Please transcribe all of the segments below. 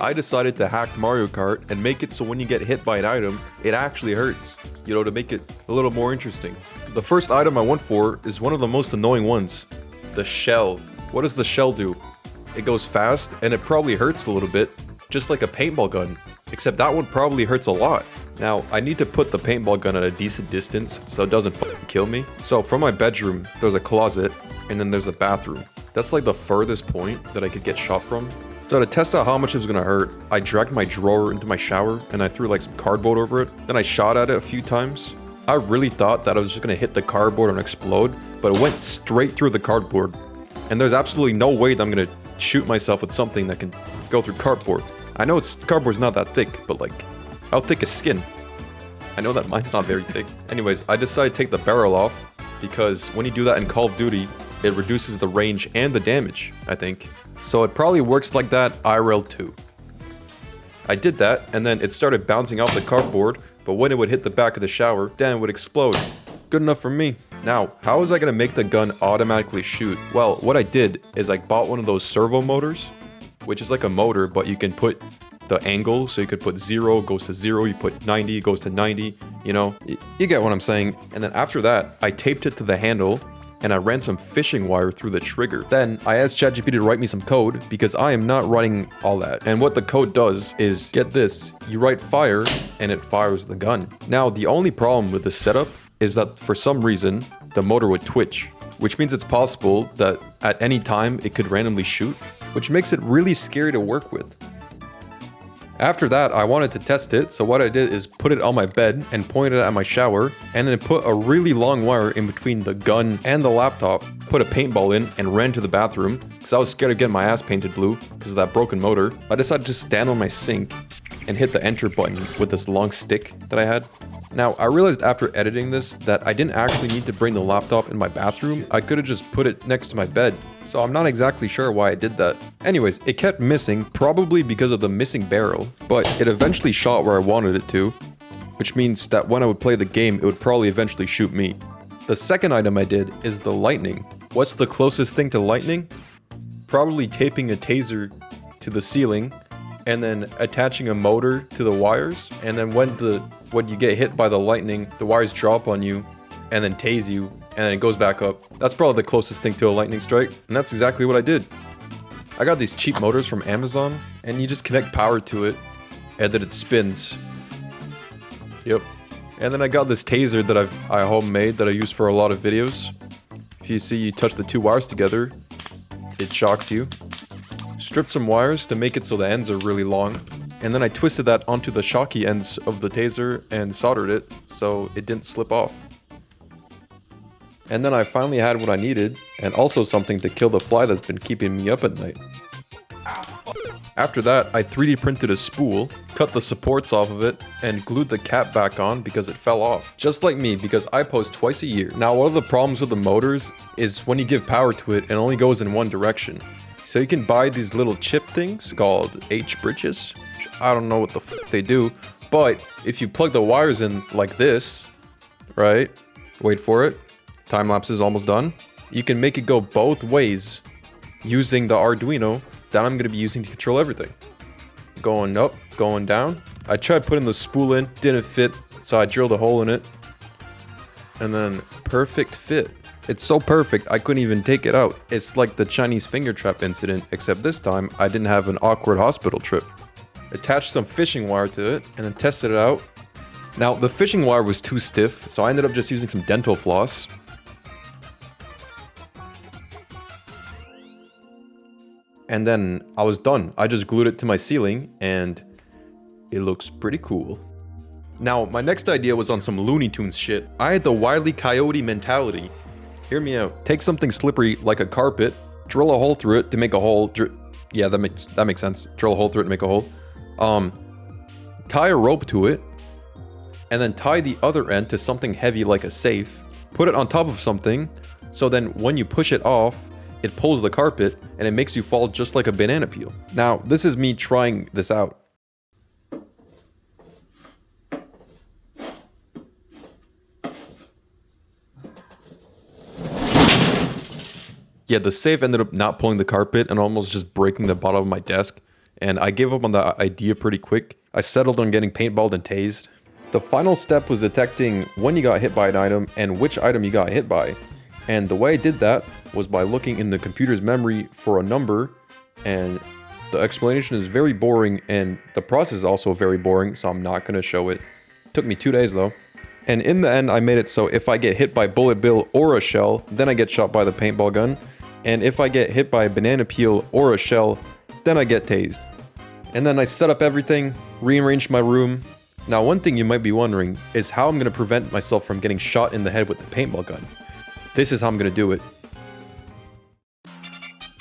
I decided to hack Mario Kart and make it so when you get hit by an item, it actually hurts. You know, to make it a little more interesting. The first item I went for is one of the most annoying ones. The shell. What does the shell do? It goes fast and it probably hurts a little bit, just like a paintball gun. Except that one probably hurts a lot. Now, I need to put the paintball gun at a decent distance so it doesn't fucking kill me. So from my bedroom, there's a closet and then there's a bathroom. That's like the furthest point that I could get shot from. So to test out how much it was gonna hurt, I dragged my drawer into my shower and I threw like some cardboard over it. Then I shot at it a few times. I really thought that I was just gonna hit the cardboard and explode, but it went straight through the cardboard. And there's absolutely no way that I'm gonna shoot myself with something that can go through cardboard. I know cardboard's not that thick, but like, how thick is skin? I know that mine's not very thick. Anyways, I decided to take the barrel off because when you do that in Call of Duty, it reduces the range and the damage, I think. So it probably works like that IRL too. I did that, and then it started bouncing off the cardboard, but when it would hit the back of the shower, then it would explode. Good enough for me. Now, how was I gonna make the gun automatically shoot? Well, what I did is I bought one of those servo motors, which is like a motor, but you can put the angle, so you could put 0, goes to 0, you put 90, goes to 90, you know? You get what I'm saying. And then after that, I taped it to the handle, and I ran some fishing wire through the trigger. Then I asked ChatGPT to write me some code because I am not writing all that. And what the code does is, get this, you write fire and it fires the gun. Now, the only problem with this setup is that for some reason, the motor would twitch, which means it's possible that at any time it could randomly shoot, which makes it really scary to work with. After that, I wanted to test it, so what I did is put it on my bed and point it at my shower, and then put a really long wire in between the gun and the laptop, put a paintball in, and ran to the bathroom, because I was scared of getting my ass painted blue, because of that broken motor. I decided to stand on my sink and hit the enter button with this long stick that I had. Now, I realized after editing this that I didn't actually need to bring the laptop in my bathroom. I could have just put it next to my bed. So I'm not exactly sure why I did that. Anyways, it kept missing, probably because of the missing barrel, but it eventually shot where I wanted it to, which means that when I would play the game, it would probably eventually shoot me. The second item I did is the lightning. What's the closest thing to lightning? Probably taping a taser to the ceiling, and then attaching a motor to the wires, and then when you get hit by the lightning, the wires drop on you, and then tase you, and then it goes back up. That's probably the closest thing to a lightning strike, and that's exactly what I did. I got these cheap motors from Amazon, and you just connect power to it, and then it spins. Yep. And then I got this taser that I homemade that I use for a lot of videos. If you see, you touch the two wires together, it shocks you. Stripped some wires to make it so the ends are really long, and then I twisted that onto the shocky ends of the taser and soldered it so it didn't slip off. And then I finally had what I needed, and also something to kill the fly that's been keeping me up at night. After that, I 3D printed a spool, cut the supports off of it, and glued the cap back on because it fell off. Just like me, because I post twice a year. Now, one of the problems with the motors is when you give power to it, it only goes in one direction. So you can buy these little chip things called H-bridges. I don't know what the f they do, but if you plug the wires in like this, right? Wait for it. Time lapse is almost done. You can make it go both ways using the Arduino that I'm going to be using to control everything. Going up, going down. I tried putting the spool in, didn't fit, so I drilled a hole in it. And then perfect fit. It's so perfect, I couldn't even take it out. It's like the Chinese finger trap incident, except this time, I didn't have an awkward hospital trip. Attached some fishing wire to it, and then tested it out. Now, the fishing wire was too stiff, so I ended up just using some dental floss. And then I was done. I just glued it to my ceiling, and it looks pretty cool. Now, my next idea was on some Looney Tunes shit. I had the Wile E. Coyote mentality. Hear me out. Take something slippery like a carpet, drill a hole through it to make a hole. Yeah, that makes sense. Drill a hole through it to make a hole. Tie a rope to it, and then tie the other end to something heavy like a safe. Put it on top of something, so then when you push it off, it pulls the carpet, and it makes you fall just like a banana peel. Now, this is me trying this out. Yeah, the safe ended up not pulling the carpet and almost just breaking the bottom of my desk. and I gave up on the idea pretty quick. I settled on getting paintballed and tased. The final step was detecting when you got hit by an item and which item you got hit by. And the way I did that was by looking in the computer's memory for a number, and the explanation is very boring and the process is also very boring, so I'm not going to show it. Took me 2 days though. And in the end, I made it so if I get hit by bullet bill or a shell, then I get shot by the paintball gun. And if I get hit by a banana peel or a shell, then I get tased. And then I set up everything, rearranged my room. Now, one thing you might be wondering is how I'm going to prevent myself from getting shot in the head with the paintball gun. This is how I'm going to do it.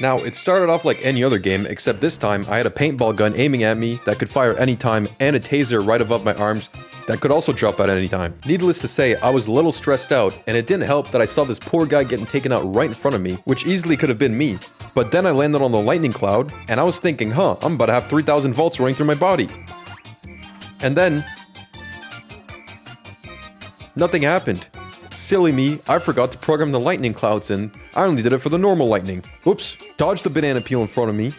Now, it started off like any other game, except this time I had a paintball gun aiming at me that could fire anytime, and a taser right above my arms that could also drop out at any time. Needless to say, I was a little stressed out, and it didn't help that I saw this poor guy getting taken out right in front of me, which easily could have been me. But then I landed on the lightning cloud, and I was thinking, I'm about to have 3,000 volts running through my body. And then nothing happened. Silly me, I forgot to program the lightning clouds in. I only did it for the normal lightning. Whoops, dodged the banana peel in front of me.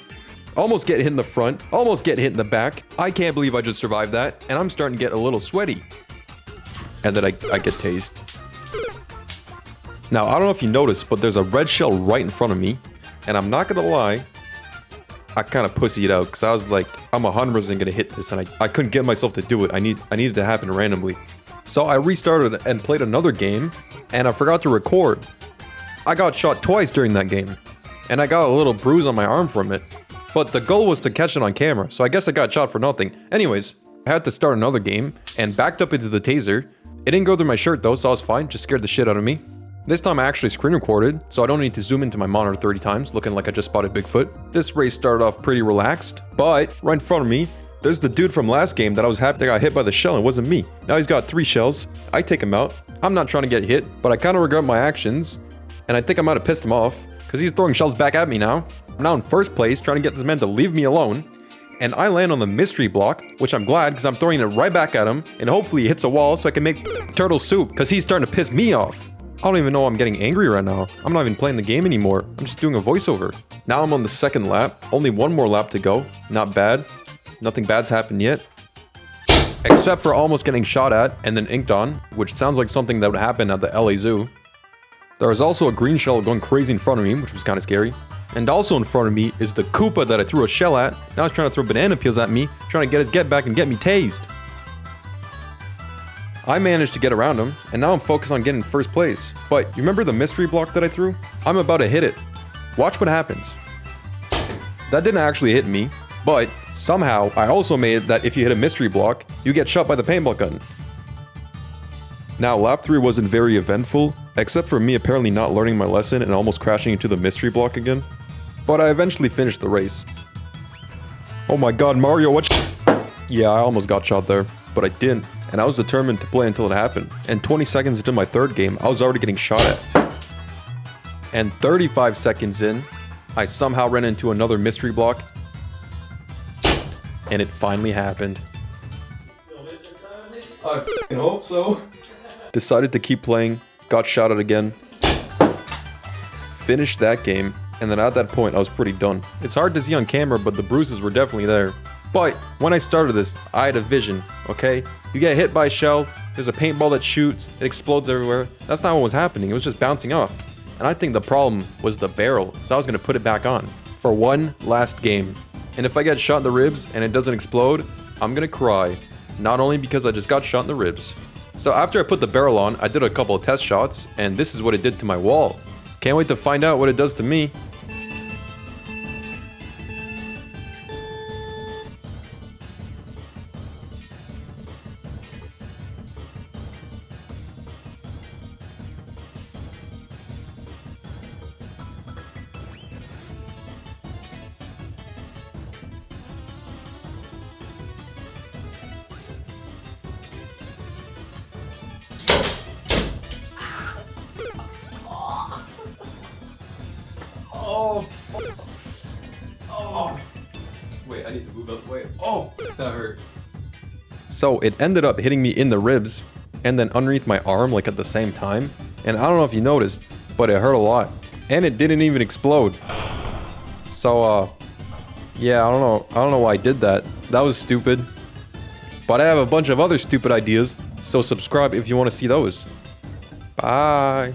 Almost get hit in the front, almost get hit in the back. I can't believe I just survived that, and I'm starting to get a little sweaty. And then I get tased. Now, I don't know if you noticed, but there's a red shell right in front of me, and I'm not gonna lie, I kind of pussied out, because I was like, I'm 100% gonna hit this, and I couldn't get myself to do it. I needed it to happen randomly. So I restarted and played another game, and I forgot to record. I got shot twice during that game, and I got a little bruise on my arm from it. But the goal was to catch it on camera, so I guess I got shot for nothing. Anyways, I had to start another game, and backed up into the taser. It didn't go through my shirt though, so I was fine, just scared the shit out of me. This time I actually screen recorded, so I don't need to zoom into my monitor 30 times, looking like I just spotted Bigfoot. This race started off pretty relaxed, but right in front of me, there's the dude from last game that I was happy that got hit by the shell and it wasn't me. Now he's got 3 shells. I take him out. I'm not trying to get hit, but I kind of regret my actions. And I think I might have pissed him off, because he's throwing shells back at me now. I'm now in first place, trying to get this man to leave me alone. And I land on the mystery block, which I'm glad, because I'm throwing it right back at him. And hopefully he hits a wall so I can make turtle soup, because he's starting to piss me off. I don't even know I'm getting angry right now. I'm not even playing the game anymore. I'm just doing a voiceover. Now I'm on the second lap. Only one more lap to go. Not bad. Nothing bad's happened yet. Except for almost getting shot at and then inked on, which sounds like something that would happen at the LA Zoo. There was also a green shell going crazy in front of me, which was kind of scary. And also in front of me is the Koopa that I threw a shell at. Now he's trying to throw banana peels at me, trying to get his get back and get me tased. I managed to get around him, and now I'm focused on getting first place. But you remember the mystery block that I threw? I'm about to hit it. Watch what happens. That didn't actually hit me, but somehow I also made it that if you hit a mystery block, you get shot by the paintball gun. Now, lap 3 wasn't very eventful, except for me apparently not learning my lesson and almost crashing into the mystery block again. But I eventually finished the race. Oh my god, Mario, what? Yeah, I almost got shot there, but I didn't, and I was determined to play until it happened. And 20 seconds into my third game, I was already getting shot at. And 35 seconds in, I somehow ran into another mystery block, and it finally happened. I f***ing hope so. Decided to keep playing, got shot at again, finished that game, and then at that point I was pretty done. It's hard to see on camera, but the bruises were definitely there. But when I started this, I had a vision, okay? You get hit by a shell, there's a paintball that shoots, it explodes everywhere. That's not what was happening, it was just bouncing off. And I think the problem was the barrel, so I was gonna put it back on for one last game. And if I get shot in the ribs and it doesn't explode, I'm gonna cry. Not only because I just got shot in the ribs. So after I put the barrel on, I did a couple of test shots, and this is what it did to my wall. Can't wait to find out what it does to me. Oh. Wait, I need to move out the way. Oh, that hurt. So it ended up hitting me in the ribs and then underneath my arm like at the same time. And I don't know if you noticed, but it hurt a lot. And it didn't even explode. So, Yeah, I don't know. I don't know why I did that. That was stupid. But I have a bunch of other stupid ideas, so subscribe if you want to see those. Bye.